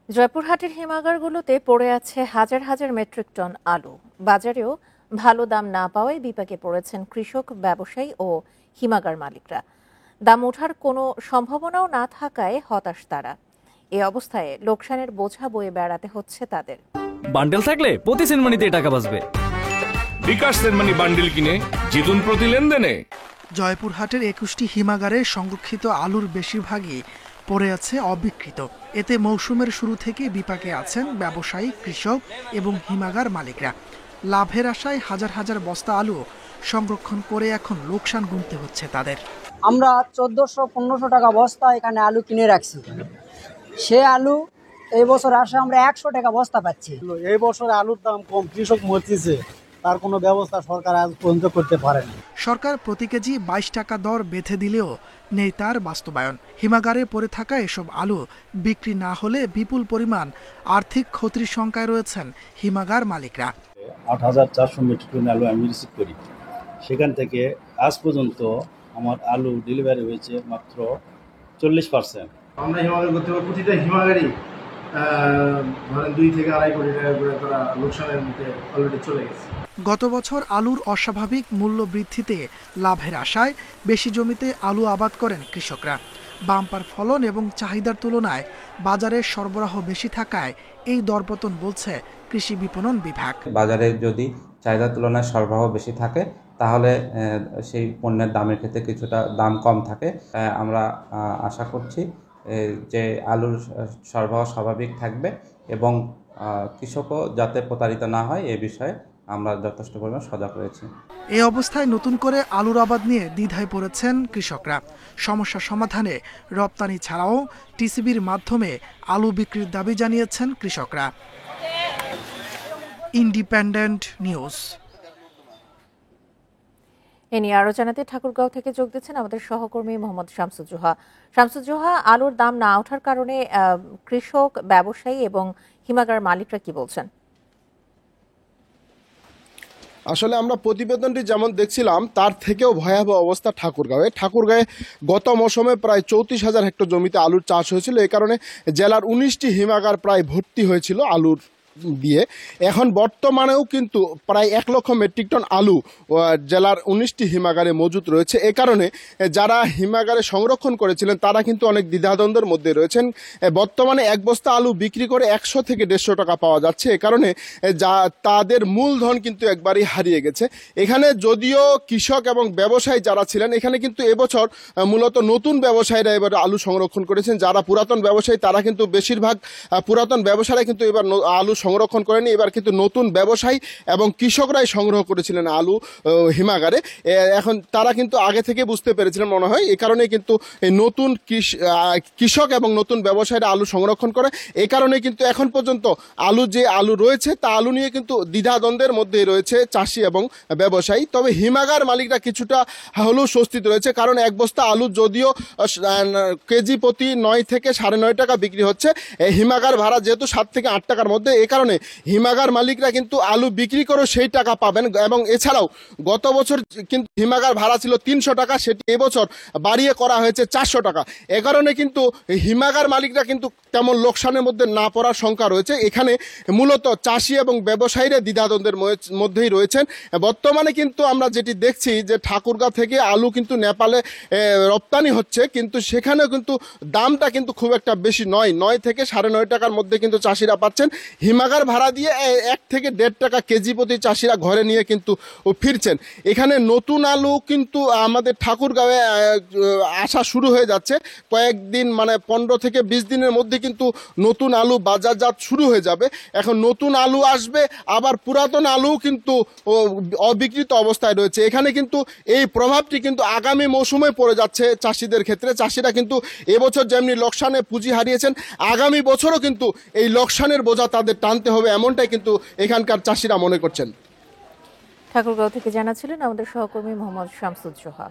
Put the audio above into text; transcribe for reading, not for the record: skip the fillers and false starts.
জয়পুরহাটের হিমাগারগুলোতে পড়ে আছে হাজার হাজার মেট্রিক টন আলু। বাজারেও ভালো দাম না পাওয়ায় বিপাকে পড়েছেন কৃষক, ব্যবসায়ী ও হিমাগার মালিকরা। দাম ওঠার কোনো সম্ভাবনাও না থাকায় হতাশ তারা। এই অবস্থায় লোকসানের বোঝা বয়ে বেড়াতে হচ্ছে তাদের। বান্ডেল থাকলে প্রতি সেনমানিতে টাকা বাঁচবে। বিকাশ সেনমানি বান্ডেল কিনে জিতুন প্রতি লেনদেনে। জয়পুরহাটের 21টি হিমাগারে সংরক্ষিত আলুর বেশিরভাগই পড়ে আছে অবিকৃত। এতে মৌসুমের শুরু থেকে বিপাকে আছেন ব্যবসায়ী, কৃষক এবং হিমাগার মালিকরা। লাভের আশায় হাজার হাজার বস্তা আলু সংরক্ষণ করে এখন লোকসান গুনতে হচ্ছে তাদের। আমরা 1400-1500 টাকা বস্তা এখানে আলু কিনে রাখছি। সে আলু এই বছর আসে আমরা 100 টাকা বস্তা পাচ্ছি। এই বছর আলুর দাম কম, কৃষক মরতেছে, তার কোনো ব্যবস্থা সরকার আজ পর্যন্ত করতে পারেনি। সরকার প্রতি কেজি 22 টাকা দর বেঁধে দিলেও নেই তার বাস্তবায়ন। হিমাগারে পড়ে থাকা এসব আলু বিক্রি না হলে বিপুল পরিমাণ আর্থিক ক্ষতির শঙ্কায় রয়েছেন হিমাগার মালিকরা। 8400 মেট্রিক টন আলু আমি রিসিভ করি। সেখান থেকে আজ পর্যন্ত আমার আলু ডেলিভারি হয়েছে মাত্র 40%। আমরা হিমাগার করতে পারি, প্রতিটা হিমাগারই ধরেন 2 থেকে 2.5 কোটি টাকা করে তারা লোকসানের মুখে অলরেডি চলে গেছে। গত বছর আলুর অস্বাভাবিক মূল্য বৃদ্ধিতে লাভের আশায় বেশি জমিতে আলু আবাদ করেন কৃষকরা। বাম্পার ফলন এবং চাহিদার তুলনায় বাজারে সরবরাহ বেশি থাকায় এই দরপতন বলছে কৃষি বিপণন বিভাগ। বাজারে যদি চাহিদার তুলনায় সরবরাহ বেশি থাকে তাহলে সেই পণ্যের দামের ক্ষেত্রে কিছুটা দাম কম থাকে। আমরা আশা করছি যে আলুর সরবরাহ স্বাভাবিক থাকবে এবং কৃষকও যাতে প্রতারিত না হয় এ বিষয়ে আমরা যথেষ্ট পরিমাণ সজাগ রয়েছি। এই অবস্থায় নতুন করে আলুর আবাদ নিয়ে দ্বিধায় পড়েছেন কৃষকরা। সমস্যা সমাধানে রপ্তানি ছাড়াও টিসিবির মাধ্যমে আলু বিক্রির দাবি জানিয়েছেন কৃষকরা। Independent news. এ নিয়ে আরো জানাতে ঠাকুরগাঁও থেকে যোগ দিচ্ছেন আমাদের সহকর্মী মোহাম্মদ শামসুজ্জোহা। শামসুজ্জোহা, আলুর দাম না ওঠার কারণে কৃষক, ব্যবসায়ী এবং হিমাগার মালিকরা কি বলছেন? আসলে আমরা প্রতিবেদনটি যেমন দেখছিলাম তার থেকেও ভয়াবহ অবস্থা ঠাকুরগাঁয়ে গত মৌসুমে প্রায় 34,000 হেক্টর জমিতে আলুর চাষ হয়েছিল। এই কারণে জেলার 19টি হিমাগার প্রায় ভর্তি হয়েছিল আলুর দিয়ে। এখন বর্তমানেও কিন্তু প্রায় 1 লক্ষ মেট্রিক টন আলু জেলার 19টি হিমাগারে মজুত রয়েছে। এ কারণে যারা হিমাগারে সংরক্ষণ করেছিলেন তারা কিন্তু অনেক দ্বিধাদ্বন্দ্বের মধ্যে রয়েছেন। বর্তমানে এক বস্তা আলু বিক্রি করে 100 থেকে 150 টাকা পাওয়া যাচ্ছে। এ কারণে তাদের মূলধন কিন্তু একবারই হারিয়ে গেছে। এখানে যদিও কৃষক এবং ব্যবসায়ী যারা ছিলেন, এখানে কিন্তু এবছর মূলত নতুন ব্যবসায়ীরা এবার আলু সংরক্ষণ করেছেন। যারা পুরাতন ব্যবসায়ী তারা কিন্তু বেশিরভাগ পুরাতন ব্যবসায়ীরা কিন্তু এবার আলু সংরক্ষণ করেনি। এবার কিন্তু নতুন ব্যবসায়ী এবং কৃষকরাই সংগ্রহ করেছিলেন আলু হিমাগারে। এখন তারা কিন্তু আগে থেকে বুঝতে পেরেছিলেন মনে হয়, এই কারণে কিন্তু নতুন কৃষক এবং নতুন ব্যবসায়ীরা আলু সংরক্ষণ করে। এই কারণে কিন্তু এখন পর্যন্ত আলু রয়েছে তা আলু নিয়ে কিন্তু দ্বিধাদ্বন্দ্বের মধ্যেই রয়েছে চাষি এবং ব্যবসায়ী। তবে হিমাগার মালিকরা কিছুটা হলেও স্বস্তিতে রয়েছে, কারণ এক বস্তা আলু যদিও কেজি প্রতি 9 থেকে 9.5 টাকা বিক্রি হচ্ছে, হিমাগার ভাড়া যেহেতু 7 থেকে 8 টাকার মধ্যে, এই কারণে হিমাগার মালিকরা কিন্তু আলু বিক্রি করেও সেই টাকা পাবেন। এবং এছাড়াও গত বছর কিন্তু হিমাগার ভাড়া ছিল 300 টাকা, সেটি এবছর বাড়িয়ে করা হয়েছে 400 টাকা। এ কারণে কিন্তু হিমাগার মালিকরা কিন্তু তেমন লোকসানের মধ্যে না পড়ার শঙ্কা রয়েছে। এখানে মূলত চাষি এবং ব্যবসায়ীরা দ্বিধাদ্বন্দ্বের মধ্যেই রয়েছেন। বর্তমানে কিন্তু আমরা যেটি দেখছি যে ঠাকুরগাঁও থেকে আলু কিন্তু নেপালে রপ্তানি হচ্ছে, কিন্তু সেখানেও কিন্তু দামটা কিন্তু খুব একটা বেশি নয়। 9 থেকে 9.5 টাকার মধ্যে কিন্তু চাষিরা পাচ্ছেন। হিমাগার ভাড়া দিয়ে 1 থেকে 1.5 টাকা কেজি প্রতি চাষিরা ঘরে নিয়ে কিন্তু ফিরছেন। এখানে নতুন আলু কিন্তু আমাদের ঠাকুরগাঁওয়ে আসা শুরু হয়ে যাচ্ছে। কয়েকদিন মানে 15 থেকে 20 দিনের মধ্যে কিন্তু নতুন আলু বাজারজাত শুরু হয়ে যাবে। এখন নতুন আলু আসবে, আবার পুরাতন আলু কিন্তু অবিকৃত অবস্থায় রয়েছে। এখানে কিন্তু এই প্রভাবটি কিন্তু আগামী মৌসুমে পড়ে যাচ্ছে চাষিদের ক্ষেত্রে। চাষিরা কিন্তু এবছর যেমনি লোকসানে পুঁজি হারিয়েছেন, আগামী বছরও কিন্তু এই লোকসানের বোঝা তাদের টানতে হবে, এমনটাই কিন্তু এখানকার চাষিরা মনে করছেন। ঠাকুরগাঁও থেকে জানাচ্ছিলেন আমাদের সহকর্মী মোহাম্মদ শামসুজ্জোহা।